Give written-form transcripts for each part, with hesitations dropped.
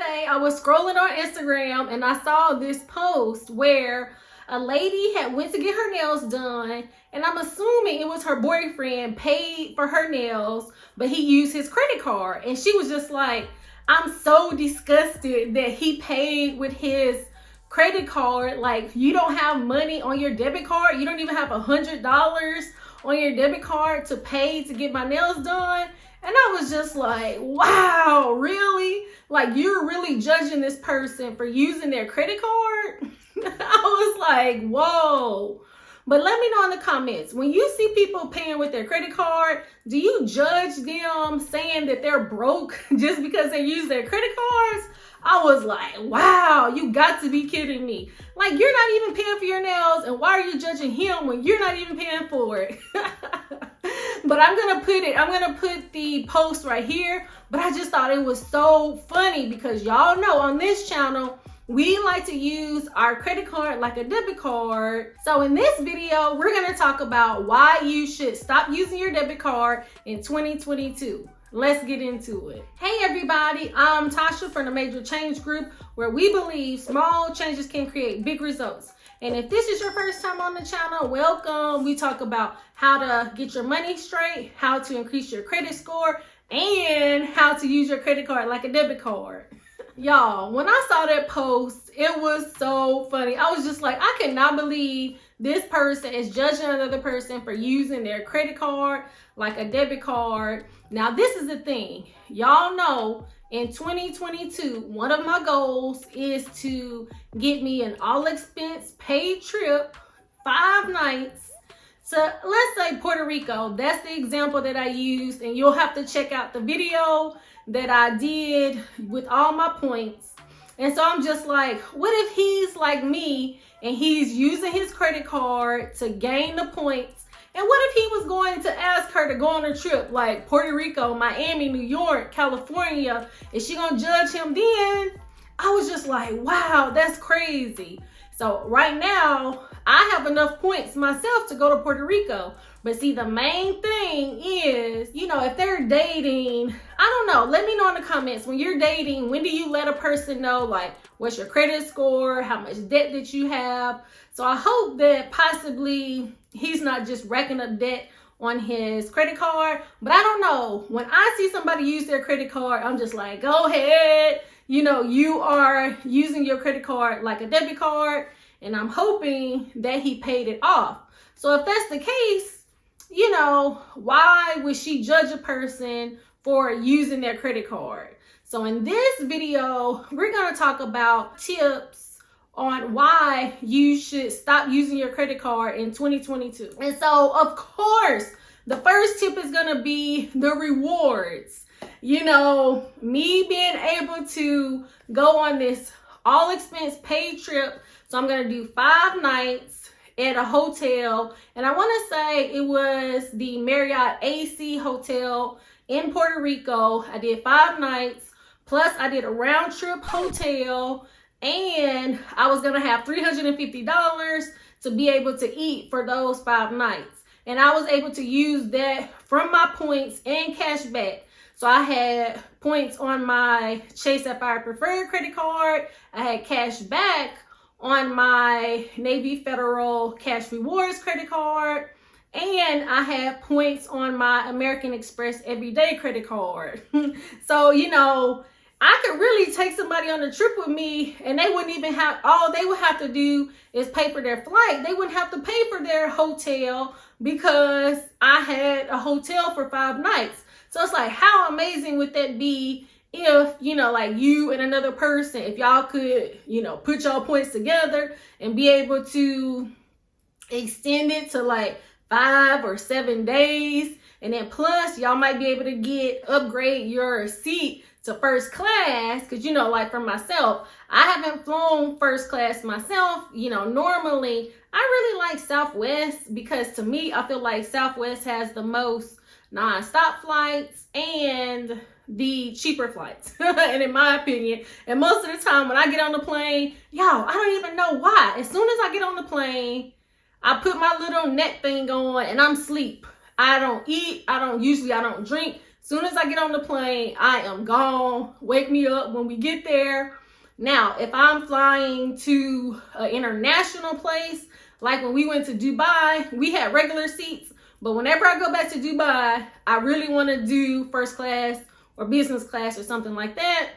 day I was scrolling on Instagram and I saw this post where a lady had went to get her nails done, and I'm assuming it was her boyfriend paid for her nails, but he used his credit card. And she was just like, I'm so disgusted that he paid with his credit card. Like, you don't have money on your debit card. You don't even have $100 on your debit card to pay to get my nails done. And I was just like, wow, really? Like, you're really judging this person for using their credit card? I was like, whoa. But let me know in the comments, when you see people paying with their credit card, do you judge them saying that they're broke just because they use their credit cards? I was like, wow, you got to be kidding me. Like, you're not even paying for your nails, and why are you judging him when you're not even paying for it? But I'm gonna put the post right here. But I just thought it was so funny because y'all know on this channel, we like to use our credit card like a debit card. So in this video, we're gonna talk about why you should stop using your debit card in 2022. Let's get into it. Hey everybody, I'm Tasha from the Major Change Group, where we believe small changes can create big results. And if this is your first time on the channel, welcome. We talk about how to get your money straight, how to increase your credit score, and how to use your credit card like a debit card. Y'all, when I saw that post, it was so funny. I was just like, I cannot believe this person is judging another person for using their credit card like a debit card. Now, this is the thing. Y'all know in 2022, one of my goals is to get me an all-expense paid trip, 5 nights, to, let's say, Puerto Rico. That's the example that I used, and you'll have to check out the video that I did with all my points. And so I'm just like, what if he's like me and he's using his credit card to gain the points? And what if he was going to ask her to go on a trip like Puerto Rico, Miami, New York, California? Is she gonna judge him then? I was just like, wow, that's crazy. So right now, I have enough points myself to go to Puerto Rico. But see, the main thing is, you know, if they're dating, I don't know, let me know in the comments, when you're dating, when do you let a person know, like, what's your credit score, how much debt that you have? So I hope that possibly he's not just racking up debt on his credit card. But I don't know, when I see somebody use their credit card, I'm just like, go ahead. You know, you are using your credit card like a debit card, and I'm hoping that he paid it off. So if that's the case, you know, why would she judge a person for using their credit card? So in this video, we're going to talk about tips on why you should stop using your credit card in 2022. And so, of course, the first tip is going to be the rewards. You know, me being able to go on this all-expense paid trip. So I'm going to do 5 nights at a hotel, and I want to say it was the Marriott AC Hotel in Puerto Rico. I did 5 nights, plus I did a round trip hotel, and I was going to have $350 to be able to eat for those 5 nights. And I was able to use that from my points and cash back. So I had points on my Chase Sapphire Preferred credit card. I had cash back on my Navy Federal Cash Rewards credit card, and I had points on my American Express Everyday credit card. So, you know, I could really take somebody on a trip with me, and they wouldn't even have, all they would have to do is pay for their flight. They wouldn't have to pay for their hotel because I had a hotel for 5 nights. So it's like, how amazing would that be if, you know, like you and another person, if y'all could, you know, put y'all points together and be able to extend it to like 5 or 7 days. And then plus y'all might be able to upgrade your seat to first class. Cause you know, like for myself, I haven't flown first class myself. You know, normally I really like Southwest because to me, I feel like Southwest has the most non-stop flights and the cheaper flights. And in my opinion, and most of the time when I get on the plane, y'all, I don't even know why. As soon as I get on the plane, I put my little net thing on and I'm asleep. I don't eat. I don't drink Soon as I get on the plane, I am gone. Wake me up when we get there. Now, if I'm flying to an international place, like when we went to Dubai, we had regular seats. But whenever I go back to Dubai, I really want to do first class or business class or something like that.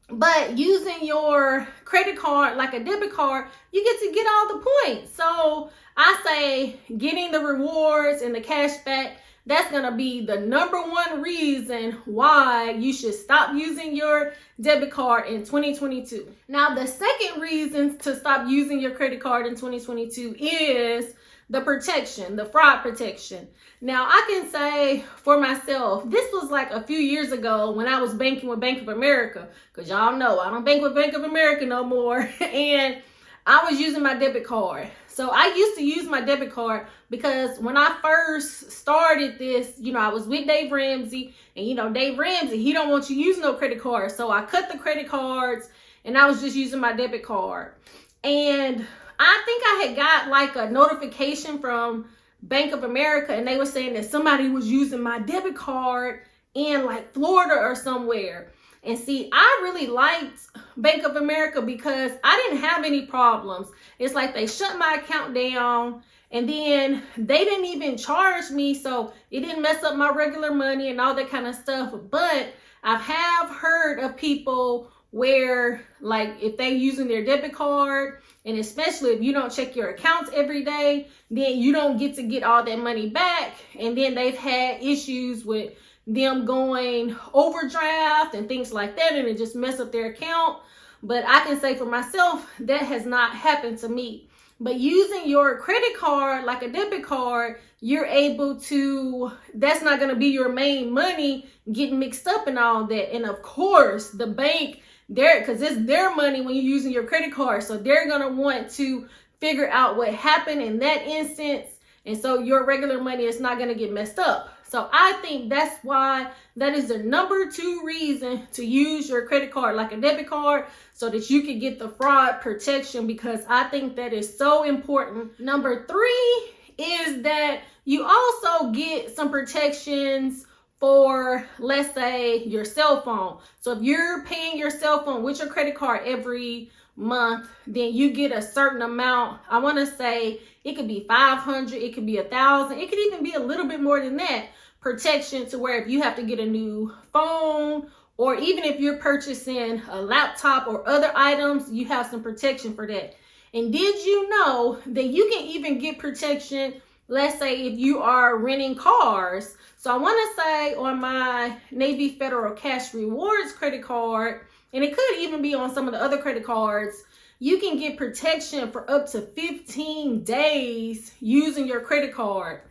But using your credit card like a debit card, you get to get all the points. So I say getting the rewards and the cash back, that's going to be the number one reason why you should stop using your debit card in 2022. Now, the second reason to stop using your credit card in 2022 is the protection, the fraud protection. Now, I can say for myself, this was like a few years ago when I was banking with Bank of America, because y'all know I don't bank with Bank of America no more, and I was using my debit card. So I used to use my debit card because when I first started this, I was with Dave Ramsey, and Dave Ramsey, he don't want you using no credit cards. So I cut the credit cards and I was just using my debit card. And I think I had got like a notification from Bank of America, and they were saying that somebody was using my debit card in like Florida or somewhere. And see, I really liked Bank of America because I didn't have any problems. It's like they shut my account down, and then they didn't even charge me, so it didn't mess up my regular money and all that kind of stuff. But I have heard of people where, like, if they using their debit card, and especially if you don't check your accounts every day, then you don't get to get all that money back. And then they've had issues with them going overdraft and things like that, and it just mess up their account. But I can say for myself, that has not happened to me. But using your credit card like a debit card, you're able to, that's not going to be your main money getting mixed up and all that. And of course, the bank, because it's their money when you're using your credit card, so they're going to want to figure out what happened in that instance, and so your regular money is not going to get messed up. So I think that's why that is the number 2 reason to use your credit card like a debit card, so that you can get the fraud protection, because I think that is so important. Number 3 is that you also get some protections for, let's say, your cell phone. So if you're paying your cell phone with your credit card every month, then you get a certain amount. I want to say it could be $500, it could be $1,000, it could even be a little bit more than that, protection, to where if you have to get a new phone, or even if you're purchasing a laptop or other items, you have some protection for that. And did you know that you can even get protection, let's say, if you are renting cars? So I want to say on my Navy Federal Cash Rewards credit card, and it could even be on some of the other credit cards, you can get protection for up to 15 days using your credit card.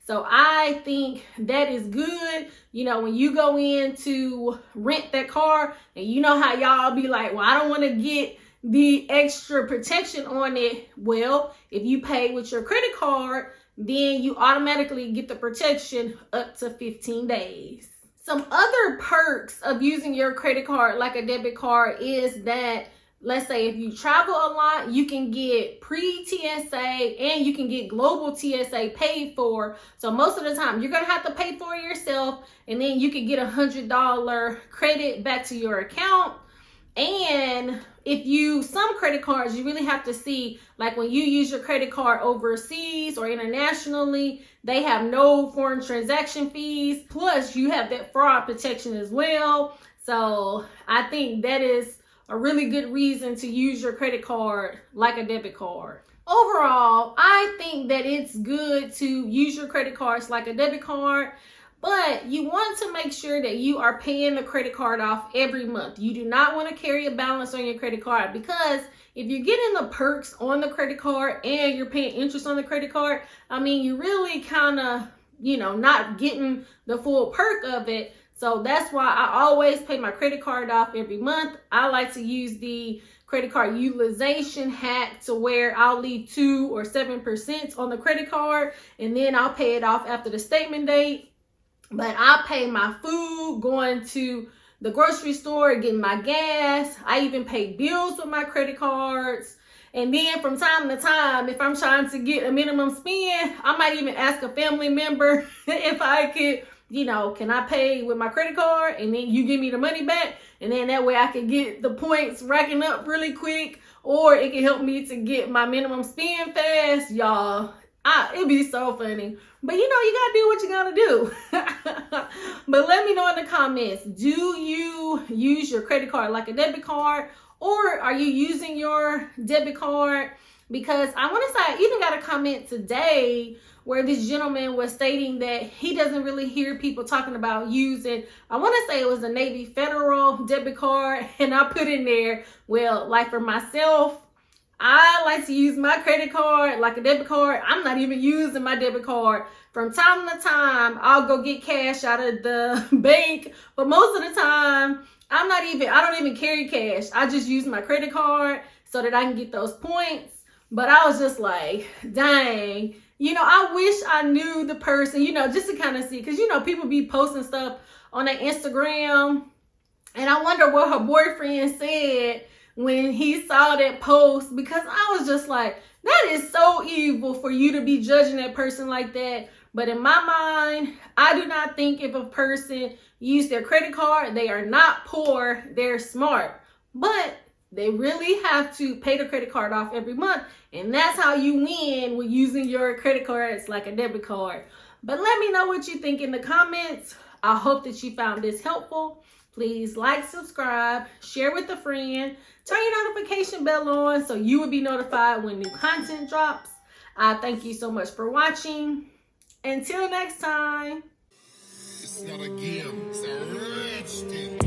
So I think that is good. When you go in to rent that car, and you know how y'all be like, well, I don't want to get the extra protection on it. Well, if you pay with your credit card, then you automatically get the protection up to 15 days. Some other perks of using your credit card like a debit card is that, let's say if you travel a lot, you can get pre-TSA and you can get global TSA paid for. So most of the time you're going to have to pay for it yourself, and then you can get $100 credit back to your account. And some credit cards, you really have to see, like when you use your credit card overseas or internationally, they have no foreign transaction fees. Plus you have that fraud protection as well. So I think that is a really good reason to use your credit card like a debit card. Overall, I think that it's good to use your credit cards like a debit card, but you want to make sure that you are paying the credit card off every month. You do not want to carry a balance on your credit card, because if you're getting the perks on the credit card and you're paying interest on the credit card, you really kind of, not getting the full perk of it. So that's why I always pay my credit card off every month. I like to use the credit card utilization hack, to where I'll leave 2 or 7% on the credit card, and then I'll pay it off after the statement date. But I pay my food, going to the grocery store, getting my gas. I even pay bills with my credit cards. And then from time to time, if I'm trying to get a minimum spend, I might even ask a family member if I could you know, can I pay with my credit card and then you give me the money back? And then that way I can get the points racking up really quick, or it can help me to get my minimum spend fast, y'all. It'd be so funny. But you know, you gotta do what you gotta do. But let me know in the comments, do you use your credit card like a debit card, or are you using your debit card? Because I want to say, I even got a comment today where this gentleman was stating that he doesn't really hear people talking about using, I want to say it was a Navy Federal debit card. And I put in there, well, like for myself, I like to use my credit card like a debit card. I'm not even using my debit card. From time to time, I'll go get cash out of the bank. But most of the time, I don't even carry cash. I just use my credit card so that I can get those points. But I was just like, dang, you know, I wish I knew the person, you know, just to kind of see, because, you know, people be posting stuff on their Instagram. And I wonder what her boyfriend said when he saw that post, because I was just like, that is so evil for you to be judging that person like that. But in my mind, I do not think if a person used their credit card, they are not poor, they're smart. But they really have to pay the credit card off every month. And that's how you win with using your credit cards like a debit card. But let me know what you think in the comments. I hope that you found this helpful. Please like, subscribe, share with a friend, turn your notification bell on so you will be notified when new content drops. I thank you so much for watching. Until next time. It's not a game, it's a rich thing.